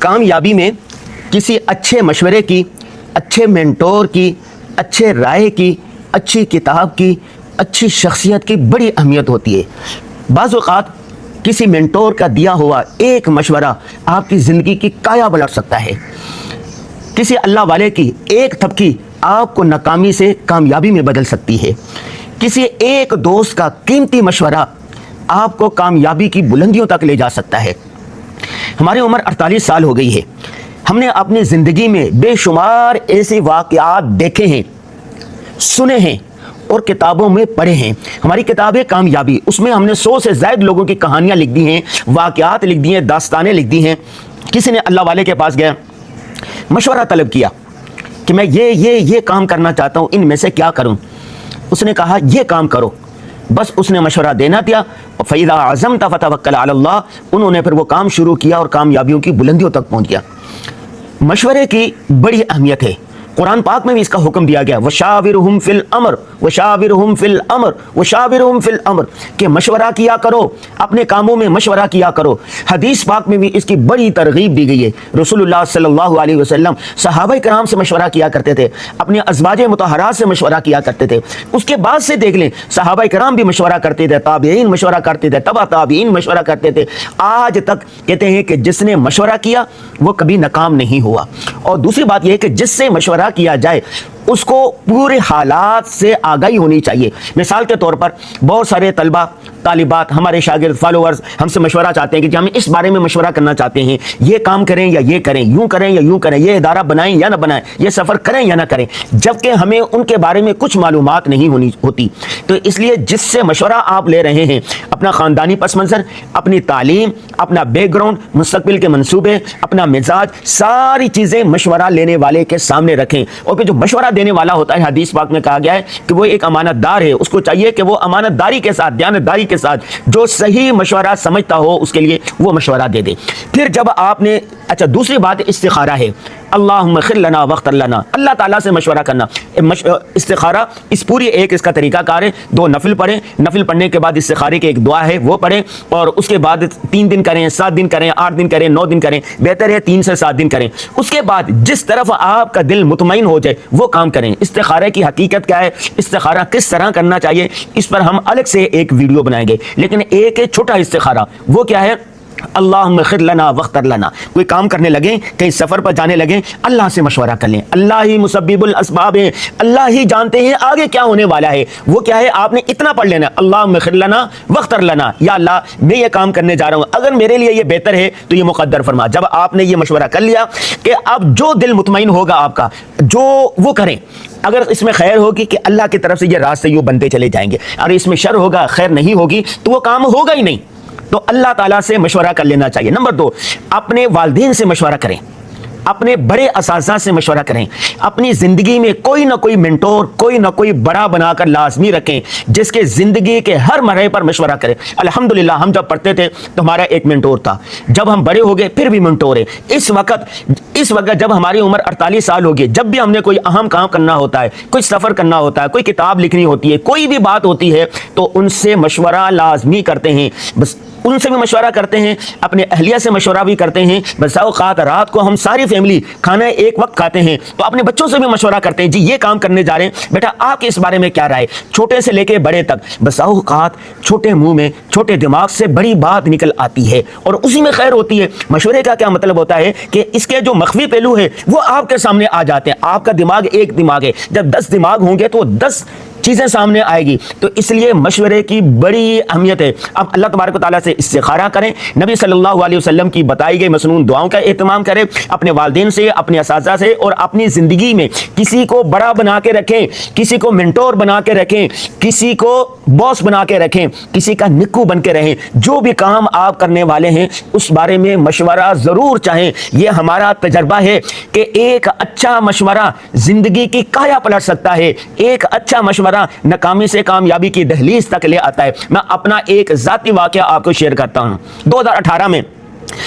کامیابی میں کسی اچھے مشورے کی، اچھے مینٹور کی، اچھے رائے کی، اچھی کتاب کی، اچھی شخصیت کی بڑی اہمیت ہوتی ہے۔ بعض اوقات کسی مینٹور کا دیا ہوا ایک مشورہ آپ کی زندگی کی کایا پلٹ سکتا ہے۔ کسی اللہ والے کی ایک تھپکی آپ کو ناکامی سے کامیابی میں بدل سکتی ہے۔ کسی ایک دوست کا قیمتی مشورہ آپ کو کامیابی کی بلندیوں تک لے جا سکتا ہے۔ ہماری عمر 48 سال ہو گئی ہے۔ ہم نے اپنی زندگی میں بے شمار ایسے واقعات دیکھے ہیں، سنے ہیں اور کتابوں میں پڑھے ہیں۔ ہماری کتابیں کامیابی، اس میں ہم نے 100 سے زائد لوگوں کی کہانیاں لکھ دی ہیں، واقعات لکھ دی ہیں، داستانیں لکھ دی ہیں۔ کسی نے اللہ والے کے پاس گیا، مشورہ طلب کیا کہ میں یہ کام کرنا چاہتا ہوں، ان میں سے کیا کروں؟ اس نے کہا یہ کام کرو، بس اس نے مشورہ دینا دیا۔ فَإِذَا عَزَمْتَ فَتَوَكَّلْ عَلَى اللَّهِ، انہوں نے پھر وہ کام شروع کیا اور کامیابیوں کی بلندیوں تک پہنچ گیا۔ مشورے کی بڑی اہمیت ہے۔ قرآن پاک میں بھی اس کا حکم دیا گیا، وَشَاوِرْهُمْ فِي الْأَمْرِ وَشَاوِرْهُمْ فِي الْأَمْرِ وَشَاوِرْهُمْ فِي الْأَمْرِ کہ مشورہ کیا کرو، اپنے کاموں میں مشورہ کیا کرو۔ حدیث پاک میں بھی اس کی بڑی ترغیب دی گئی ہے۔ رسول اللہ صلی اللہ علیہ وسلم صحابہ کرام سے مشورہ کیا کرتے تھے، اپنے ازواج مطہرات سے مشورہ کیا کرتے تھے۔ اس کے بعد سے دیکھ لیں، صحابہ کرام بھی مشورہ کرتے تھے، تابعین مشورہ کرتے تھے، تبع تابعین مشورہ کرتے تھے، آج تک کہتے ہیں کہ جس نے مشورہ کیا وہ کبھی ناکام نہیں ہوا۔ اور دوسری بات یہ ہے کہ جس سے مشورہ کیا جائے اس کو پورے حالات سے آگاہی ہونی چاہیے۔ مثال کے طور پر بہت سارے طلبہ، طالبات، ہمارے شاگرد، فالوورز ہم سے مشورہ چاہتے ہیں کہ ہم اس بارے میں مشورہ کرنا چاہتے ہیں، یہ کام کریں یا یہ کریں، یوں کریں یا یوں کریں، یہ ادارہ بنائیں یا نہ بنائیں، یہ سفر کریں یا نہ کریں، جبکہ ہمیں ان کے بارے میں کچھ معلومات نہیں ہوتی۔ تو اس لیے جس سے مشورہ آپ لے رہے ہیں، اپنا خاندانی پس منظر، اپنی تعلیم، اپنا بیک گراؤنڈ، مستقبل کے منصوبے، اپنا مزاج، ساری چیزیں مشورہ لینے والے کے سامنے رکھیں۔ اور پھر جو مشورہ دینے والا ہوتا ہے، حدیث پاک میں کہا گیا ہے کہ وہ ایک امانت دار ہے، اس کو چاہیے کہ وہ امانت داری کے ساتھ، دیانتداری کے ساتھ جو صحیح مشورہ سمجھتا ہو اس کے لیے وہ مشورہ دے دے۔ پھر جب آپ نے دوسری بات استخارہ ہے، اللہم خر لنا واختر لنا، اللہ تعالیٰ سے مشورہ کرنا۔ استخارہ اس پوری ایک اس کا طریقہ کار ہے۔ 2 نفل پڑھیں، نفل پڑھنے کے بعد استخارے کی ایک دعا ہے وہ پڑھیں، اور اس کے بعد 3 دن کریں، 7 دن کریں، 8 دن کریں، 9 دن کریں، بہتر ہے 3 سے 7 دن کریں۔ اس کے بعد جس طرف آپ کا دل مطمئن ہو جائے وہ کام کریں۔ استخارے کی حقیقت کیا ہے، استخارہ کس طرح کرنا چاہیے، اس پر ہم الگ سے ایک ویڈیو بنائیں گے، لیکن ایک چھوٹا استخارہ وہ کیا ہے، اللہم خر لنا واختر لنا۔ کوئی کام کرنے لگیں، کہیں سفر پر جانے لگیں، اللہ سے مشورہ کر لیں۔ اللہ ہی مسبب الاسباب ہے، اللہ ہی جانتے ہیں آگے کیا ہونے والا ہے۔ وہ کیا ہے، آپ نے اتنا پڑھ لینا، اللہم خر لنا واختر لنا، یا اللہ میں یہ کام کرنے جا رہا ہوں، اگر میرے لیے یہ بہتر ہے تو یہ مقدر فرما۔ جب آپ نے یہ مشورہ کر لیا کہ اب جو دل مطمئن ہوگا آپ کا، جو وہ کریں۔ اگر اس میں خیر ہوگی کہ اللہ کی طرف سے یہ راستے یوں بنتے چلے جائیں گے، اور اس میں شر ہوگا، خیر نہیں ہوگی، تو وہ کام ہوگا ہی نہیں۔ تو اللہ تعالیٰ سے مشورہ کر لینا چاہیے۔ نمبر 2، اپنے والدین سے مشورہ کریں، اپنے بڑے اساتذہ سے مشورہ کریں۔ اپنی زندگی میں کوئی نہ کوئی مینٹور، کوئی نہ کوئی بڑا بنا کر لازمی رکھیں، جس کے زندگی کے ہر مرحلے پر مشورہ کریں۔ الحمدللہ ہم جب پڑھتے تھے تو ہمارا ایک مینٹور تھا، جب ہم بڑے ہو گئے پھر بھی مینٹور ہے۔ اس وقت جب ہماری عمر 48 سال ہوگی، جب بھی ہم نے کوئی اہم کام کرنا ہوتا ہے، کوئی سفر کرنا ہوتا ہے، کوئی کتاب لکھنی ہوتی ہے، کوئی بھی بات ہوتی ہے، تو ان سے مشورہ لازمی کرتے ہیں۔ بس ان سے بھی مشورہ کرتے ہیں، اپنے اہلیہ سے مشورہ بھی کرتے ہیں۔ بس اوقات رات کو ہم ساری فیملی کھانا ایک وقت کھاتے ہیں تو اپنے بچوں سے بھی مشورہ کرتے ہیں، جی یہ کام کرنے جا رہے ہیں، بیٹا آپ کے اس بارے میں کیا رائے، چھوٹے سے لے کے بڑے تک۔ بس اوقات چھوٹے منہ میں، چھوٹے دماغ سے بڑی بات نکل آتی ہے، اور اسی میں خیر ہوتی ہے۔ مشورے کا کیا مطلب ہوتا ہے کہ اس کے جو مخفی پہلو ہے وہ آپ کے سامنے آ جاتے ہیں۔ آپ کا دماغ ایک دماغ ہے، جب 10 دماغ ہوں گے تو 10 چیزیں سامنے آئے گی۔ تو اس لیے مشورے کی بڑی اہمیت ہے۔ اب اللہ تبارک و تعالیٰ سے استخارہ کریں، نبی صلی اللہ علیہ وسلم کی بتائی گئی مسنون دعاؤں کا اہتمام کریں، اپنے والدین سے، اپنے اساتذہ سے، اور اپنی زندگی میں کسی کو بڑا بنا کے رکھیں، کسی کو مینٹور بنا کے رکھیں، کسی کو باس بنا کے رکھیں، کسی کا نکو بن کے رہیں۔ جو بھی کام آپ کرنے والے ہیں اس بارے میں مشورہ ضرور چاہیں۔ یہ ہمارا تجربہ ہے کہ ایک اچھا مشورہ زندگی کی کایا پلٹ سکتا ہے، ایک اچھا مشورہ ناکامی سے کامیابی کی دہلیز تک لے آتا ہے۔ میں اپنا ایک ذاتی واقعہ آپ کو شیئر کرتا ہوں۔ 2018 میں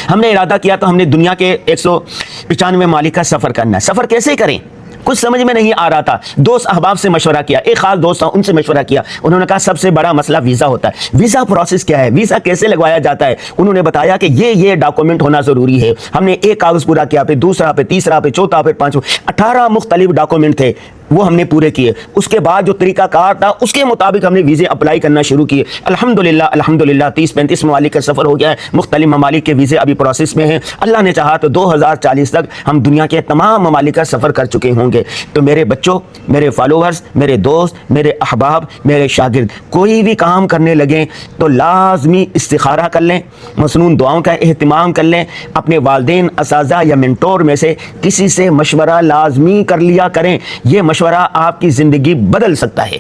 ہم نے ارادہ کیا تو ہم نے دنیا کے 195 ممالک کا سفر کرنا ہے۔ سفر کیسے کریں؟ کچھ سمجھ میں نہیں آ رہا تھا، دوست احباب سے مشورہ کیا، ایک خاص دوست تھا ان سے مشورہ کیا، انہوں نے کہا سب سے بڑا مسئلہ ویزا ہوتا ہے، ویزا پروسیس کیا ہے، ویزا کیسے لگوایا جاتا ہے. انہوں نے بتایا کہ یہ ڈاکومنٹ ہونا ضروری ہے. ہم نے ایک کاغذ پورا کیا، پھر دوسرا، پھر تیسرا، پھر چوتھا، پھر پانچواں، 18 مختلف ڈاکومنٹ تھے، وہ ہم نے پورے کیے. اس کے بعد جو طریقہ کار تھا اس کے مطابق ہم نے ویزے اپلائی کرنا شروع کیے. الحمدللہ 30-35 ممالک کا سفر ہو گیا ہے، مختلف ممالک کے ویزے ابھی پروسیس میں ہیں. اللہ نے چاہا تو 2040 تک ہم دنیا کے تمام ممالک کا سفر کر چکے ہوں گے. تو میرے بچوں، میرے فالوورز، میرے دوست، میرے احباب، میرے شاگرد، کوئی بھی کام کرنے لگیں تو لازمی استخارہ کر لیں، مسنون دعاؤں کا اہتمام کر لیں. اپنے والدین، اساتذہ یا منٹور میں سے کسی سے مشورہ لازمی کر لیا کریں. یہ مشورہ آپ کی زندگی بدل سکتا ہے.